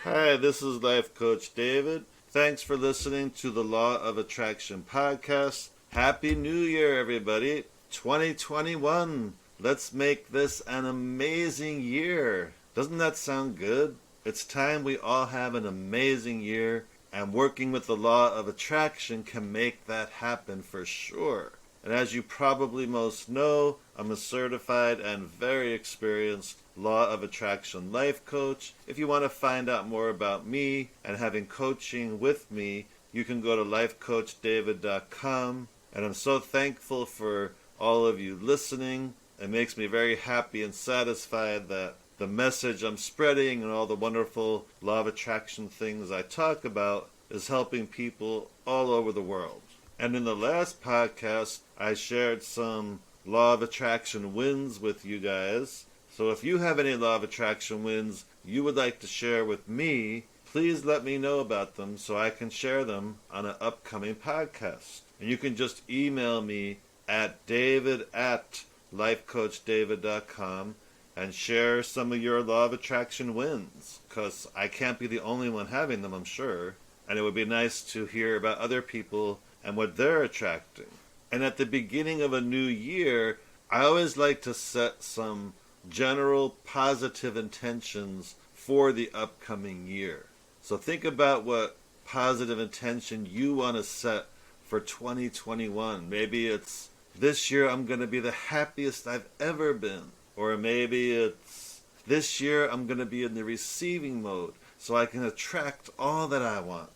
Hi, this is Life Coach David. Thanks for listening to the Law of Attraction podcast. Happy New Year, everybody. 2021. Let's make this an amazing year. Doesn't that sound good? It's time we all have an amazing year, and working with the Law of Attraction can make that happen for sure. And as you probably most know, I'm a certified and very experienced Law of Attraction life coach. If you want to find out more about me and having coaching with me, you can go to lifecoachdavid.com. And I'm so thankful for all of you listening. It makes me very happy and satisfied that the message I'm spreading and all the wonderful Law of Attraction things I talk about is helping people all over the world. And in the last podcast, I shared some Law of Attraction wins with you guys. So if you have any Law of Attraction wins you would like to share with me, please let me know about them so I can share them on an upcoming podcast. And you can just email me at david@lifecoachdavid.com and share some of your Law of Attraction wins, because I can't be the only one having them, I'm sure. And it would be nice to hear about other people and what they're attracting. And at the beginning of a new year, I always like to set some general positive intentions for the upcoming year. So think about what positive intention you want to set for 2021. Maybe it's, this year I'm going to be the happiest I've ever been. Or maybe it's, this year I'm going to be in the receiving mode so I can attract all that I want.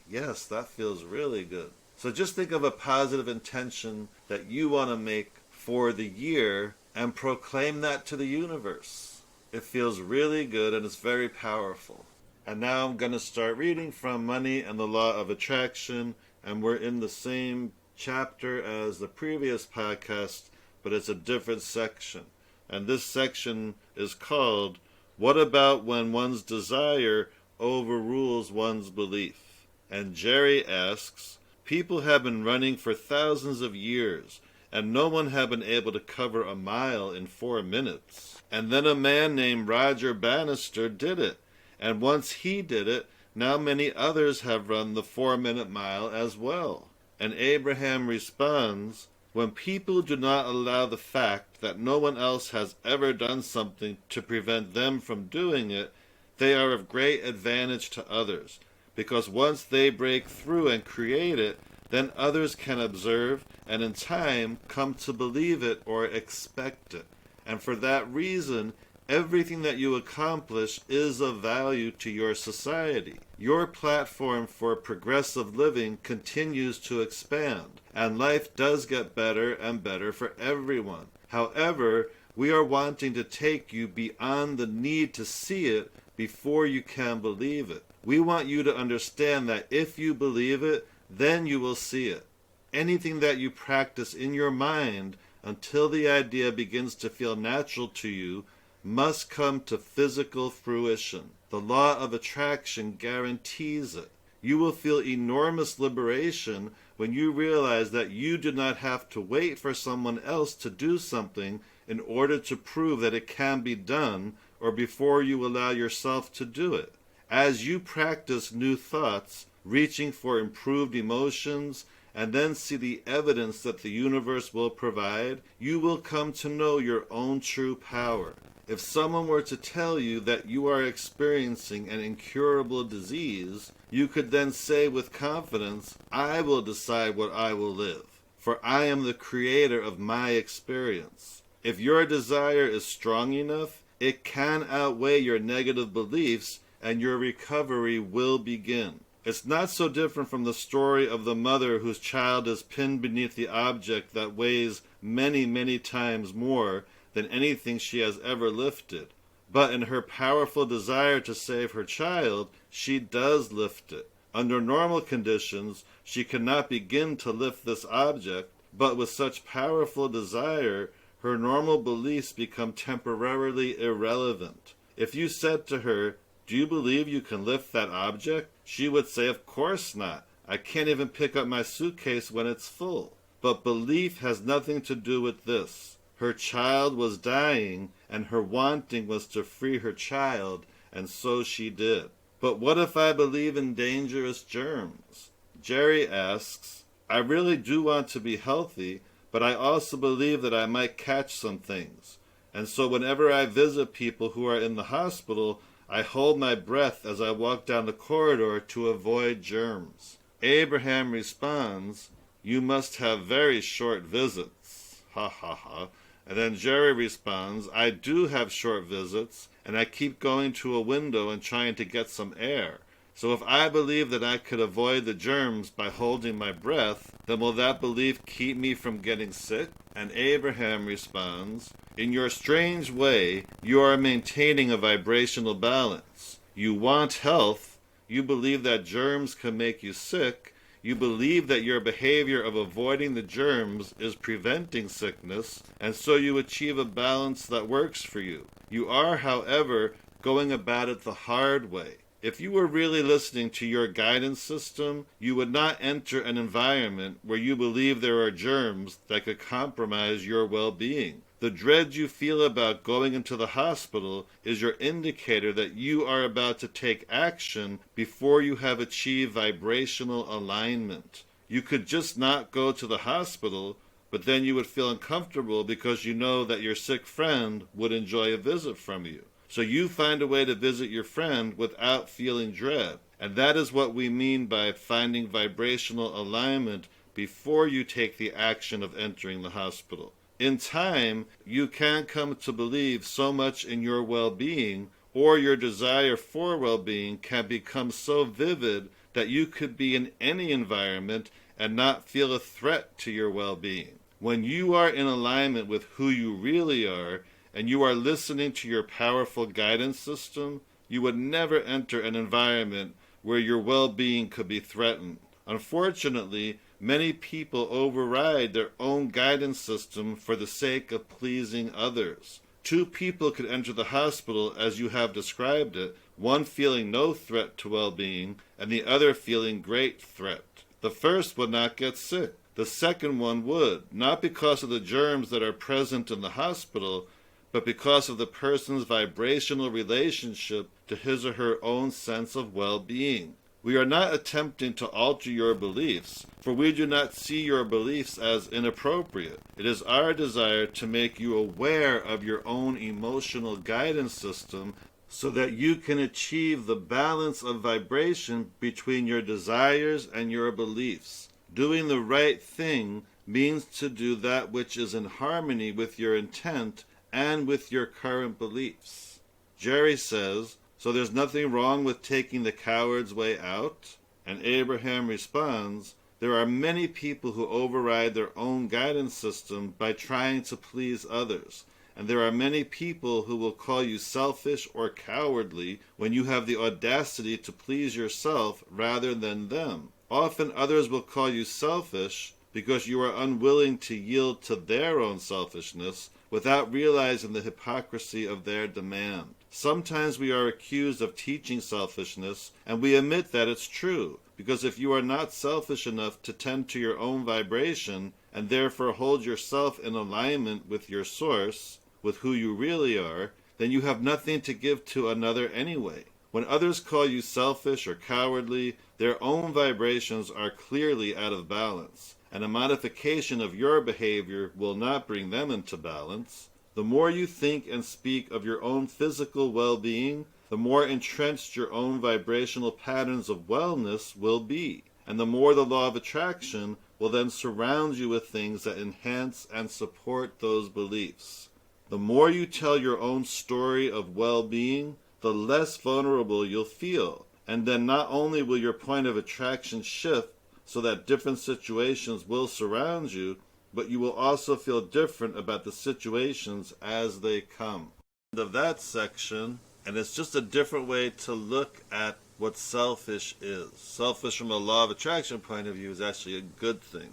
Yes, that feels really good. So just think of a positive intention that you want to make for the year and proclaim that to the universe. It feels really good and it's very powerful. And now I'm going to start reading from Money and the Law of Attraction, and we're in the same chapter as the previous podcast, but it's a different section. And this section is called, What About When One's Desire Overrules One's Belief? And Jerry asks, people have been running for thousands of years, and no one have been able to cover a mile in 4 minutes. And then a man named Roger Bannister did it, and once he did it, now many others have run the 4-minute mile as well. And Abraham responds, when people do not allow the fact that no one else has ever done something to prevent them from doing it, they are of great advantage to others. Because once they break through and create it, then others can observe and in time come to believe it or expect it. And for that reason, everything that you accomplish is of value to your society. Your platform for progressive living continues to expand, and life does get better and better for everyone. However, we are wanting to take you beyond the need to see it before you can believe it. We want you to understand that if you believe it, then you will see it. Anything that you practice in your mind until the idea begins to feel natural to you must come to physical fruition. The law of attraction guarantees it. You will feel enormous liberation when you realize that you do not have to wait for someone else to do something in order to prove that it can be done, or before you allow yourself to do it. As you practice new thoughts, reaching for improved emotions, and then see the evidence that the universe will provide, you will come to know your own true power. If someone were to tell you that you are experiencing an incurable disease, you could then say with confidence, I will decide what I will live, for I am the creator of my experience. If your desire is strong enough, it can outweigh your negative beliefs and your recovery will begin. It's not so different from the story of the mother whose child is pinned beneath the object that weighs many, many times more than anything she has ever lifted. But in her powerful desire to save her child, she does lift it. Under normal conditions, she cannot begin to lift this object, but with such powerful desire, her normal beliefs become temporarily irrelevant. If you said to her, do you believe you can lift that object? She would say, of course not. I can't even pick up my suitcase when it's full. But belief has nothing to do with this. Her child was dying, and her wanting was to free her child, and so she did. But what if I believe in dangerous germs? Jerry asks, I really do want to be healthy, but I also believe that I might catch some things. And so whenever I visit people who are in the hospital, I hold my breath as I walk down the corridor to avoid germs. Abraham responds, you must have very short visits. Ha ha ha. And then Jerry responds, I do have short visits, and I keep going to a window and trying to get some air. So if I believe that I could avoid the germs by holding my breath, then will that belief keep me from getting sick? And Abraham responds, in your strange way, you are maintaining a vibrational balance. You want health, you believe that germs can make you sick, you believe that your behavior of avoiding the germs is preventing sickness, and so you achieve a balance that works for you. You are, however, going about it the hard way. If you were really listening to your guidance system, you would not enter an environment where you believe there are germs that could compromise your well-being. The dread you feel about going into the hospital is your indicator that you are about to take action before you have achieved vibrational alignment. You could just not go to the hospital, but then you would feel uncomfortable because you know that your sick friend would enjoy a visit from you. So you find a way to visit your friend without feeling dread. And that is what we mean by finding vibrational alignment before you take the action of entering the hospital. In time, you can come to believe so much in your well-being, or your desire for well-being can become so vivid that you could be in any environment and not feel a threat to your well-being. When you are in alignment with who you really are, and you are listening to your powerful guidance system, you would never enter an environment where your well-being could be threatened. Unfortunately, many people override their own guidance system for the sake of pleasing others. Two people could enter the hospital as you have described it, one feeling no threat to well-being, and the other feeling great threat. The first would not get sick. The second one would, not because of the germs that are present in the hospital, but because of the person's vibrational relationship to his or her own sense of well-being. We are not attempting to alter your beliefs, for we do not see your beliefs as inappropriate. It is our desire to make you aware of your own emotional guidance system so that you can achieve the balance of vibration between your desires and your beliefs. Doing the right thing means to do that which is in harmony with your intent and with your current beliefs. Jerry says, so there's nothing wrong with taking the coward's way out? And Abraham responds, there are many people who override their own guidance system by trying to please others. And there are many people who will call you selfish or cowardly when you have the audacity to please yourself rather than them. Often others will call you selfish because you are unwilling to yield to their own selfishness without realizing the hypocrisy of their demand. Sometimes we are accused of teaching selfishness, and we admit that it's true, because if you are not selfish enough to tend to your own vibration, and therefore hold yourself in alignment with your source, with who you really are, then you have nothing to give to another anyway. When others call you selfish or cowardly, their own vibrations are clearly out of balance, and a modification of your behavior will not bring them into balance. The more you think and speak of your own physical well-being, the more entrenched your own vibrational patterns of wellness will be, and the more the law of attraction will then surround you with things that enhance and support those beliefs. The more you tell your own story of well-being, the less vulnerable you'll feel, and then not only will your point of attraction shift so that different situations will surround you, but you will also feel different about the situations as they come. End of that section, and it's just a different way to look at what selfish is. Selfish from a law of attraction point of view is actually a good thing.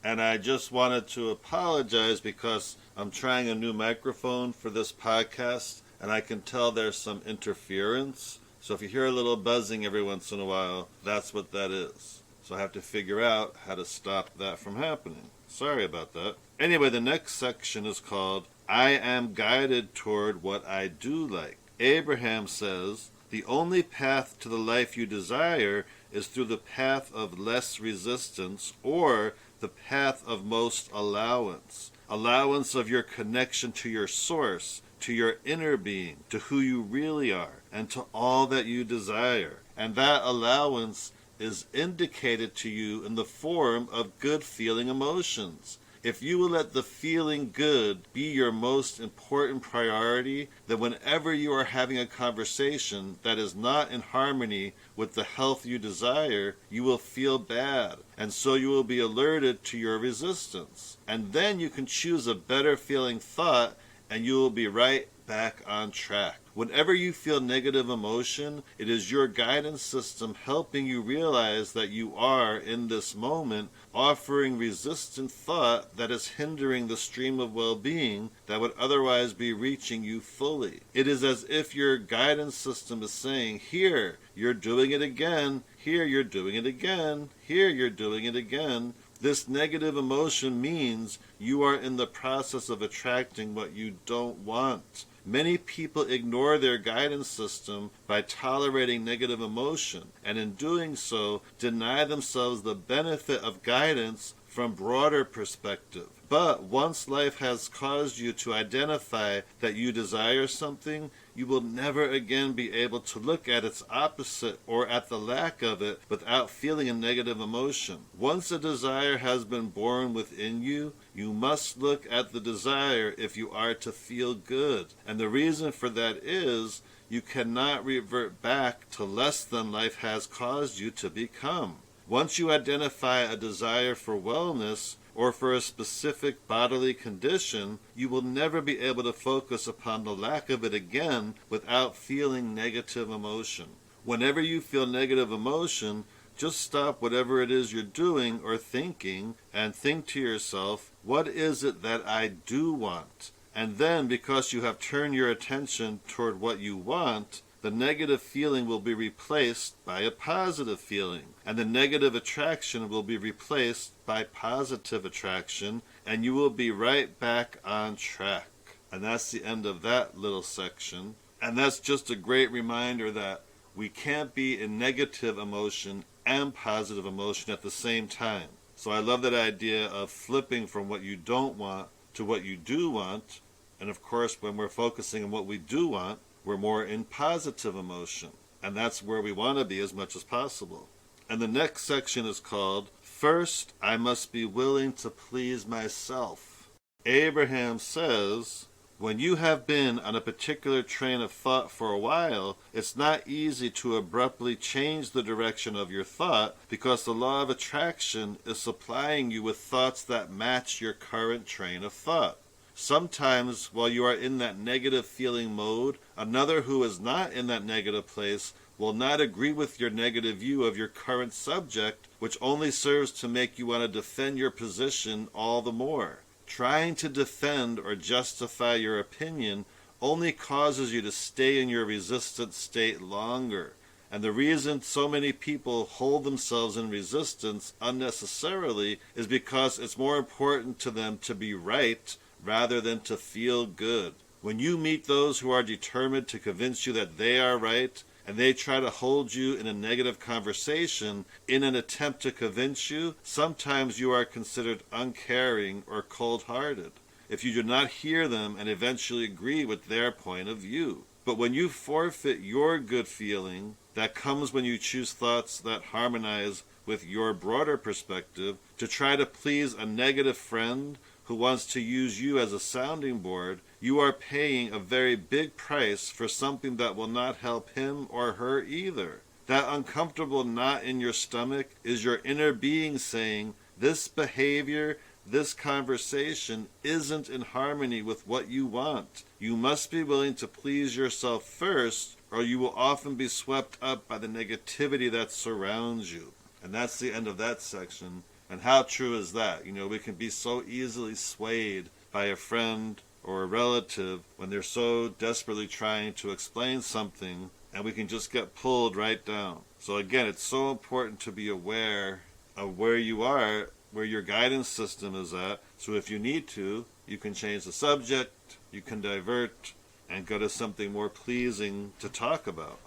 And I just wanted to apologize because I'm trying a new microphone for this podcast, and I can tell there's some interference. So if you hear a little buzzing every once in a while, that's what that is. So I have to figure out how to stop that from happening. Sorry about that. Anyway, the next section is called, I am guided toward what I do like. Abraham says, The only path to the life you desire is through the path of less resistance, or the path of most allowance. Allowance of your connection to your source, to your inner being, to who you really are, and to all that you desire. And that allowance is indicated to you in the form of good feeling emotions. If you will let the feeling good be your most important priority, then whenever you are having a conversation that is not in harmony with the health you desire, you will feel bad, and so you will be alerted to your resistance. And then you can choose a better feeling thought, and you will be right back on track. Whenever you feel negative emotion, it is your guidance system helping you realize that you are, in this moment, offering resistant thought that is hindering the stream of well-being that would otherwise be reaching you fully. It is as if your guidance system is saying, here, you're doing it again, here, you're doing it again, here, you're doing it again. This negative emotion means you are in the process of attracting what you don't want. Many people ignore their guidance system by tolerating negative emotion, and in doing so, deny themselves the benefit of guidance from broader perspective. But once life has caused you to identify that you desire something, you will never again be able to look at its opposite or at the lack of it without feeling a negative emotion. Once a desire has been born within you, you must look at the desire if you are to feel good. And the reason for that is you cannot revert back to less than life has caused you to become. Once you identify a desire for wellness or for a specific bodily condition, you will never be able to focus upon the lack of it again without feeling negative emotion. Whenever you feel negative emotion, just stop whatever it is you're doing or thinking and think to yourself, what is it that I do want? And then, because you have turned your attention toward what you want, the negative feeling will be replaced by a positive feeling, and the negative attraction will be replaced by positive attraction, and you will be right back on track. And that's the end of that little section. And that's just a great reminder that we can't be in negative emotion and positive emotion at the same time. So I love that idea of flipping from what you don't want to what you do want. And of course, when we're focusing on what we do want, we're more in positive emotion. And that's where we want to be as much as possible. And the next section is called, First, I Must Be Willing to Please Myself. Abraham says, when you have been on a particular train of thought for a while, it's not easy to abruptly change the direction of your thought because the law of attraction is supplying you with thoughts that match your current train of thought. Sometimes, while you are in that negative feeling mode, another who is not in that negative place will not agree with your negative view of your current subject, which only serves to make you want to defend your position all the more. Trying to defend or justify your opinion only causes you to stay in your resistant state longer. And the reason so many people hold themselves in resistance unnecessarily is because it's more important to them to be right rather than to feel good. When you meet those who are determined to convince you that they are right, and they try to hold you in a negative conversation in an attempt to convince you, sometimes you are considered uncaring or cold-hearted if you do not hear them and eventually agree with their point of view. But when you forfeit your good feeling that comes when you choose thoughts that harmonize with your broader perspective to try to please a negative friend who wants to use you as a sounding board, you are paying a very big price for something that will not help him or her either. That uncomfortable knot in your stomach is your inner being saying, this behavior, this conversation isn't in harmony with what you want. You must be willing to please yourself first, or you will often be swept up by the negativity that surrounds you. And that's the end of that section. And how true is that? You know, we can be so easily swayed by a friend or a relative when they're so desperately trying to explain something, and we can just get pulled right down. So again, it's so important to be aware of where you are, where your guidance system is at. So if you need to, you can change the subject, you can divert, and go to something more pleasing to talk about.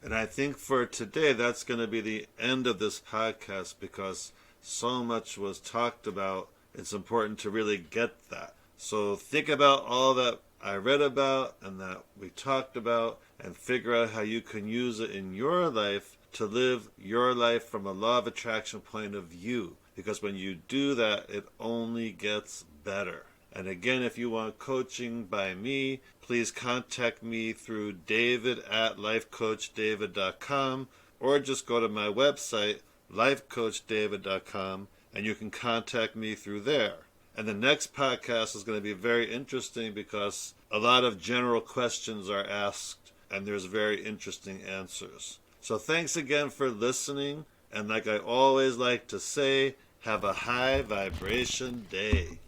And I think for today, that's going to be the end of this podcast because so much was talked about. It's important to really get that. So think about all that I read about and that we talked about and figure out how you can use it in your life to live your life from a law of attraction point of view. Because when you do that, it only gets better. And again, if you want coaching by me, please contact me through david@lifecoachdavid.com or just go to my website, lifecoachdavid.com, and you can contact me through there. And the next podcast is going to be very interesting because a lot of general questions are asked and there's very interesting answers. So thanks again for listening. And like I always like to say, have a high vibration day.